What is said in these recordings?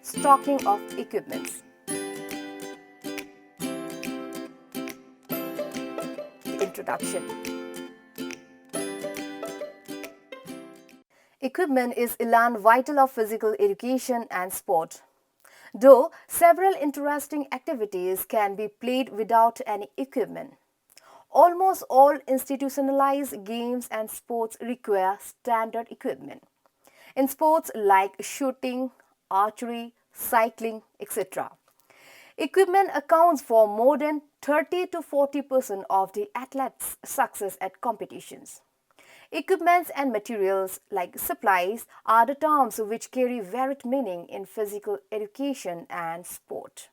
Stocking of equipments. Introduction. Equipment is elan vital of physical education and sport. Though several interesting activities can be played without any equipment, almost all institutionalized games and sports require standard equipment. In sports like shooting, archery, cycling, etc., equipment accounts for more than 30 to 40% of the athletes' success at competitions. Equipments and materials like supplies are the terms which carry varied meaning in physical education and sport.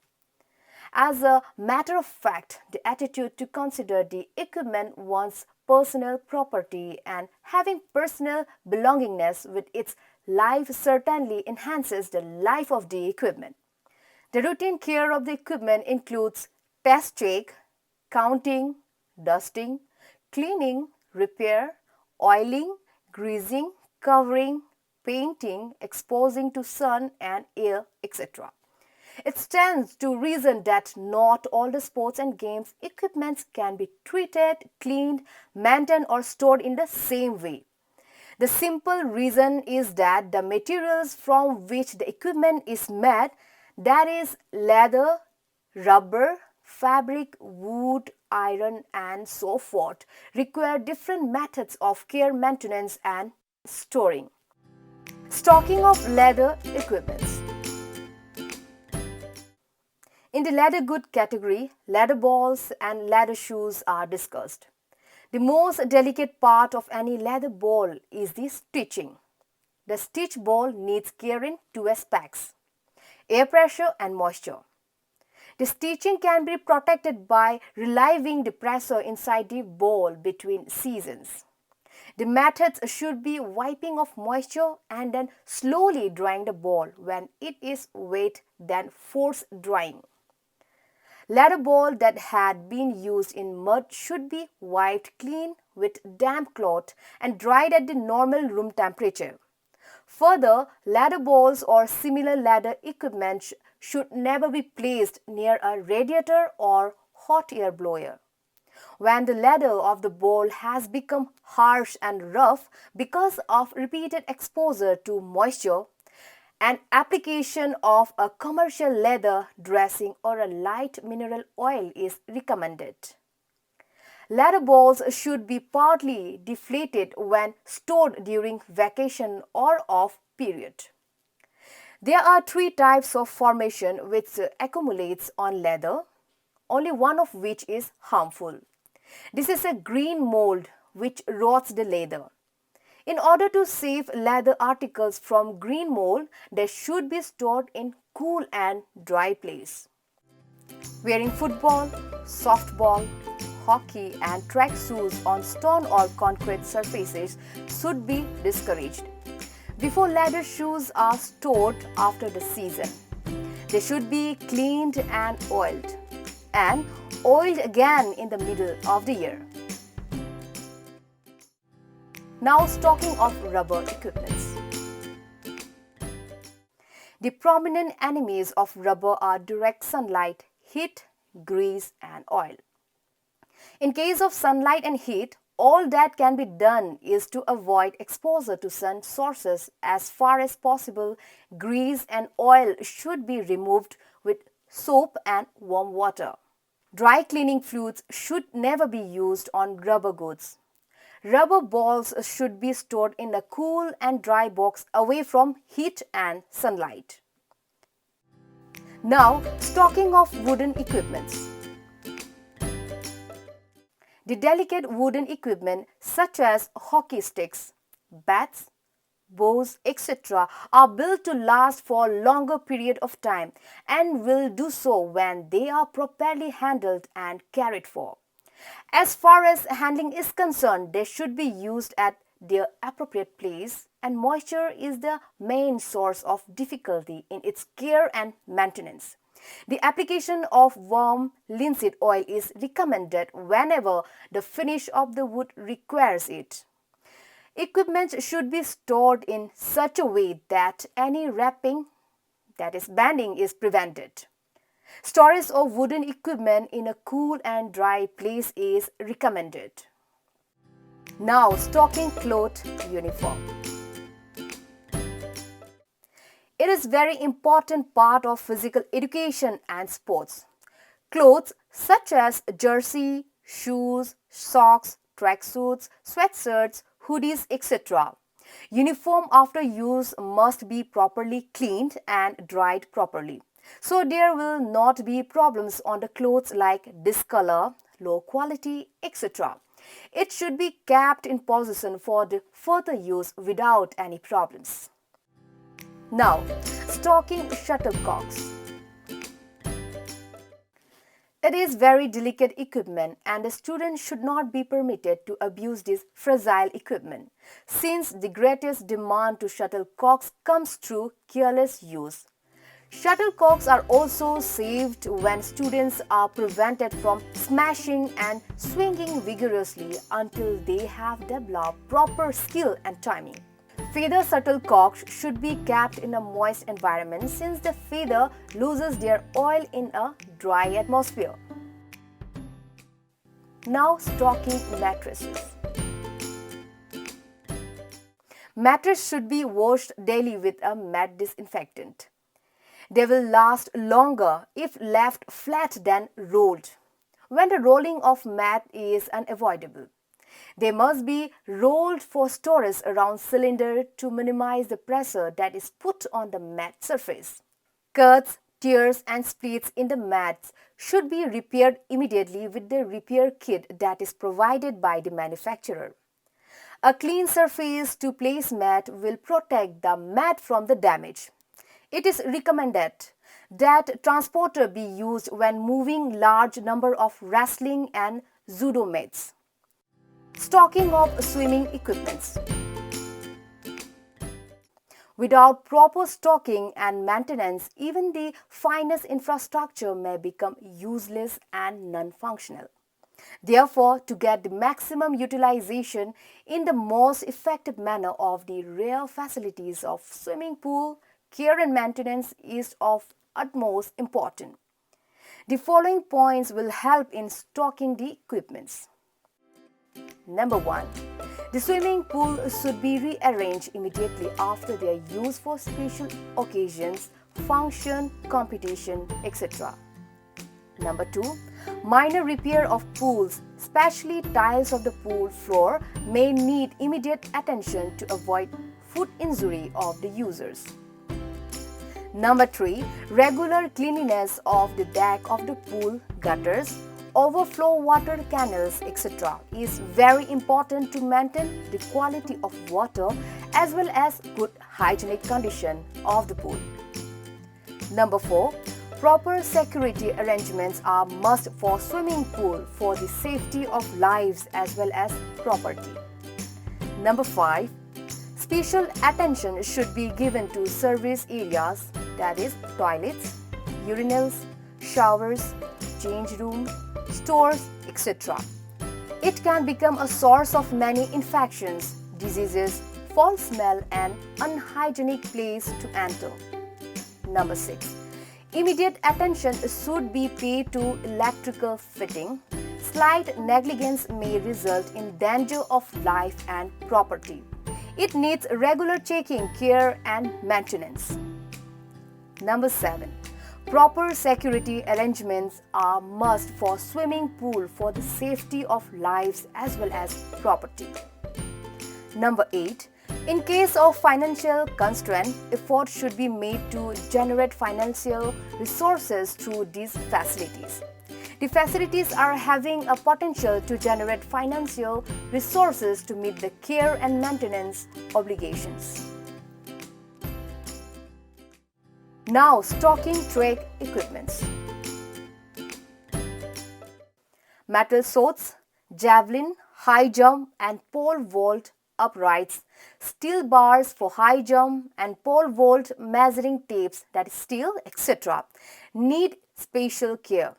As a matter of fact, the attitude to consider the equipment one's personal property and having personal belongingness with its life certainly enhances the life of the equipment. The routine care of the equipment includes test check, counting, dusting, cleaning, repair, oiling, greasing, covering, painting, exposing to sun and air, etc. It stands to reason that not all the sports and games equipments can be treated, cleaned, maintained or stored in the same way. The simple reason is that the materials from which the equipment is made, that is leather, rubber, fabric, wood, iron and so forth, require different methods of care, maintenance and storing. Stocking of leather equipments. In the leather good category, leather balls and leather shoes are discussed. The most delicate part of any leather ball is the stitching. The stitch ball needs care in two aspects: air pressure and moisture. The stitching can be protected by relieving the pressure inside the ball between seasons. The methods should be wiping off moisture and then slowly drying the ball when it is wet, then force drying. Leather ball that had been used in mud should be wiped clean with damp cloth and dried at the normal room temperature. Further, leather balls or similar leather equipment should never be placed near a radiator or hot air blower. When the leather of the ball has become harsh and rough because of repeated exposure to moisture, an application of a commercial leather dressing or a light mineral oil is recommended. Leather balls should be partly deflated when stored during vacation or off period. There are three types of formation which accumulates on leather, only one of which is harmful. This is a green mold which rots the leather. In order to save leather articles from green mold, they should be stored in cool and dry place. Wearing football, softball, hockey and track shoes on stone or concrete surfaces should be discouraged. Before leather shoes are stored after the season, they should be cleaned and oiled again in the middle of the year. Now, stocking of rubber equipments. The prominent enemies of rubber are direct sunlight, heat, grease and oil. In case of sunlight and heat, all that can be done is to avoid exposure to sun sources as far as possible. Grease and oil should be removed with soap and warm water. Dry cleaning fluids should never be used on rubber goods. Rubber balls should be stored in a cool and dry box away from heat and sunlight. Now, stocking of wooden equipments. The delicate wooden equipment such as hockey sticks, bats, bows, etc. are built to last for a longer period of time and will do so when they are properly handled and cared for. As far as handling is concerned, they should be used at their appropriate place, and moisture is the main source of difficulty in its care and maintenance. The application of warm linseed oil is recommended whenever the finish of the wood requires it. Equipment should be stored in such a way that any wrapping, that is bending, is prevented. Storage of wooden equipment in a cool and dry place is recommended. Now, stocking cloth uniform. It is very important part of physical education and sports. Clothes such as jersey, shoes, socks, tracksuits, sweatshirts, hoodies, etc. Uniform after use must be properly cleaned and dried properly. So there will not be problems on the clothes like discolor, low quality, etc. It should be kept in position for the further use without any problems. Now, stocking shuttlecocks. It is very delicate equipment and the student should not be permitted to abuse this fragile equipment since the greatest demand to shuttlecocks comes through careless use. Shuttlecocks are also saved when students are prevented from smashing and swinging vigorously until they have developed proper skill and timing. Feather shuttlecocks should be kept in a moist environment since the feather loses their oil in a dry atmosphere. Now, stocking mattresses. Mattress should be washed daily with a mat disinfectant. They will last longer if left flat than rolled, when the rolling of mat is unavoidable. They must be rolled for storage around cylinder to minimize the pressure that is put on the mat surface. Cuts, tears and splits in the mats should be repaired immediately with the repair kit that is provided by the manufacturer. A clean surface to place mat will protect the mat from the damage. It is recommended that transporter be used when moving large number of wrestling and judo mats. Stocking of swimming equipments. Without proper stocking and maintenance, even the finest infrastructure may become useless and non-functional. Therefore, to get the maximum utilization in the most effective manner of the rare facilities of swimming pool, care and maintenance is of utmost importance. The following points will help in stocking the equipments. Number 1. The swimming pool should be rearranged immediately after their use for special occasions, function, competition, etc. Number 2. Minor repair of pools, especially tiles of the pool floor, may need immediate attention to avoid foot injury of the users. Number 3. Regular cleanliness of the deck of the pool, gutters, overflow water canals, etc. is very important to maintain the quality of water as well as good hygienic condition of the pool. Number 4. Proper security arrangements are must for swimming pool for the safety of lives as well as property. Number 5. Special attention should be given to service areas, that is toilets, urinals, showers, change room, stores, etc. It can become a source of many infections, diseases, foul smell and unhygienic place to enter. Number 6. Immediate attention should be paid to electrical fitting. Slight negligence may result in danger of life and property. It needs regular checking, care and maintenance. Number 7. Proper security arrangements are must for swimming pool for the safety of lives as well as property. Number 8. In case of financial constraint, effort should be made to generate financial resources through these facilities. The facilities are having a potential to generate financial resources to meet the care and maintenance obligations. Now, stocking track equipments. Metal swords, javelin, high jump and pole vault uprights, steel bars for high jump, and pole vault measuring tapes, that is steel, etc., need special care.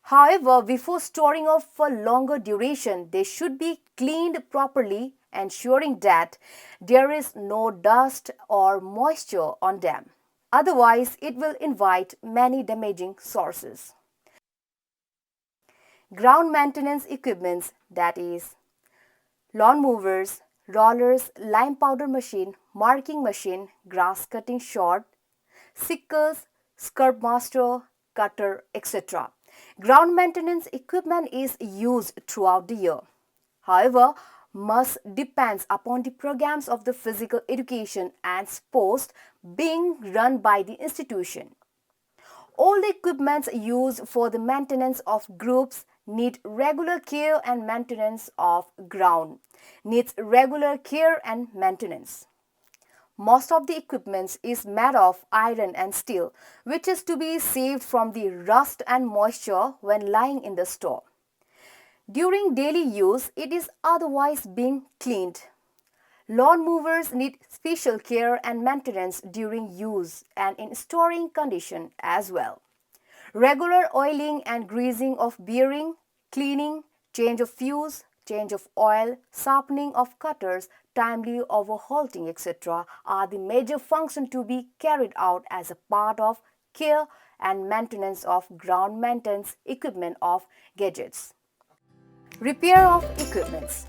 However, before storing off for longer duration, they should be cleaned properly, ensuring that there is no dust or moisture on them. Otherwise, it will invite many damaging sources. Ground maintenance equipments, that is lawn mowers, rollers, lime powder machine, marking machine, grass cutting short, sickles, scrub master, cutter, etc. Ground maintenance equipment is used throughout the year. However, must depends upon the programs of the physical education and sports being run by the institution. All the equipments used for the maintenance of groups need regular care and maintenance of ground needs regular care and maintenance. Most of the equipment is made of iron and steel, which is to be saved from the rust and moisture when lying in the store. During daily use, it is otherwise being cleaned. Lawn mowers need special care and maintenance during use and in storing condition as well. Regular oiling and greasing of bearing, cleaning, change of fuse, change of oil, sharpening of cutters, timely overhauling, etc. are the major functions to be carried out as a part of care and maintenance of ground maintenance equipment of gadgets. Repair of equipments.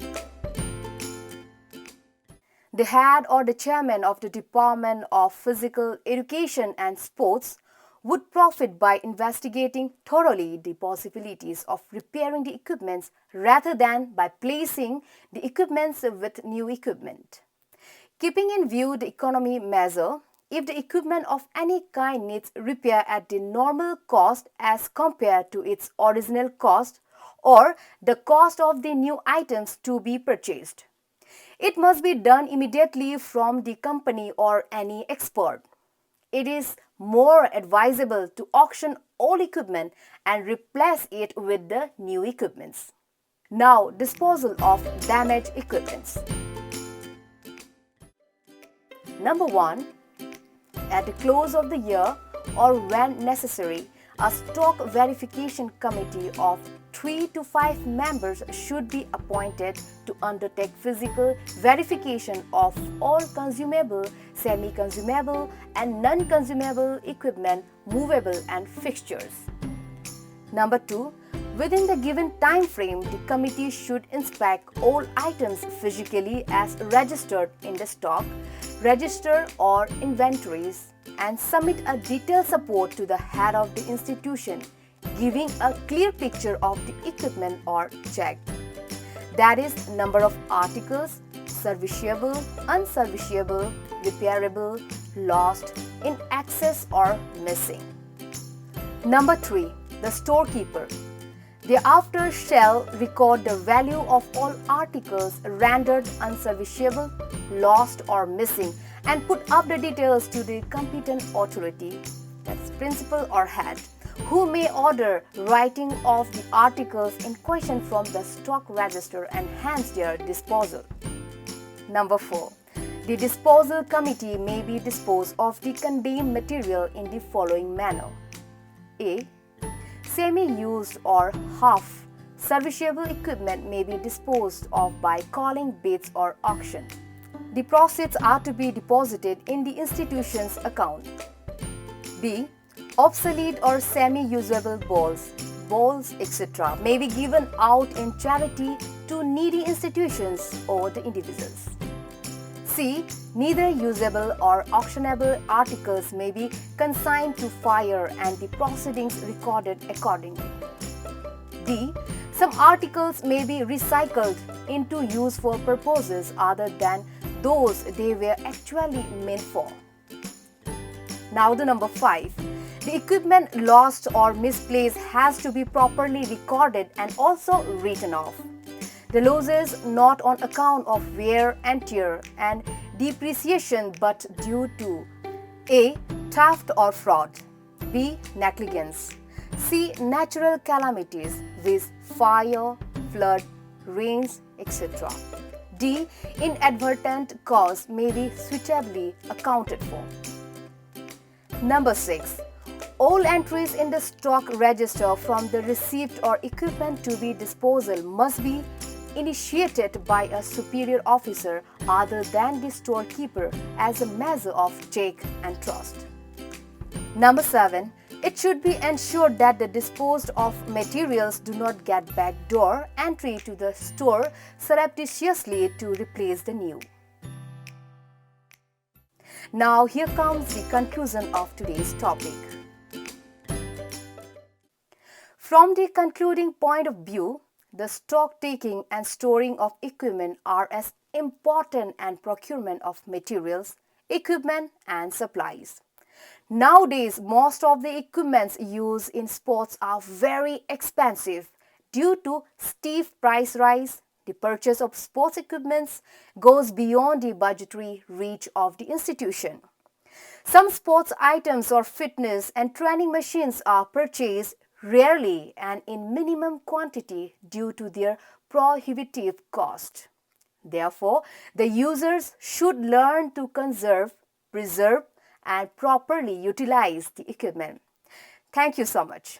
The head or the chairman of the Department of Physical Education and Sports would profit by investigating thoroughly the possibilities of repairing the equipments rather than by placing the equipments with new equipment. Keeping in view the economy measure, if the equipment of any kind needs repair at the normal cost as compared to its original cost or the cost of the new items to be purchased, it must be done immediately from the company or any expert. It is more advisable to auction all equipment and replace it with the new equipments. Now, disposal of damaged equipments. Number 1. At the close of the year or when necessary, a stock verification committee of 3 to 5 members should be appointed to undertake physical verification of all consumable, semi-consumable and non-consumable equipment, movable and fixtures. Number 2. Within the given time frame, the committee should inspect all items physically as registered in the stock, register or inventories and submit a detailed report to the head of the institution, giving a clear picture of the equipment or checked. That is, number of articles, serviceable, unserviceable, repairable, lost, in excess or missing. Number 3. The storekeeper. Thereafter shall record the value of all articles rendered unserviceable, lost or missing and put up the details to the competent authority, that's principal or head, who may order writing of the articles in question from the stock register and hence their disposal. Number 4. The disposal committee may be disposed of the condemned material in the following manner. A. Semi-used or half serviceable equipment may be disposed of by calling bids or auction. The proceeds are to be deposited in the institution's account. B. Obsolete or semi-usable balls, etc. may be given out in charity to needy institutions or the individuals. C. Neither usable or auctionable articles may be consigned to fire and the proceedings recorded accordingly. D. Some articles may be recycled into use for purposes other than those they were actually meant for. Now the number 5. The equipment lost or misplaced has to be properly recorded and also written off. The losses not on account of wear and tear and depreciation but due to A. Theft or fraud, B. Negligence, C. Natural calamities with fire, flood, rains, etc. D. Inadvertent costs may be suitably accounted for. Number 6. All entries in the stock register from the receipt or equipment to be disposal must be initiated by a superior officer other than the storekeeper as a measure of check and trust. Number 7. It should be ensured that the disposed of materials do not get backdoor entry to the store surreptitiously to replace the new. Now here comes the conclusion of today's topic. From the concluding point of view, the stock taking and storing of equipment are as important as procurement of materials, equipment and supplies. Nowadays, most of the equipments used in sports are very expensive due to steep price rise. The purchase of sports equipments goes beyond the budgetary reach of the institution. Some sports items or fitness and training machines are purchased rarely and in minimum quantity due to their prohibitive cost. Therefore, the users should learn to conserve, preserve, and properly utilize the equipment. Thank you so much.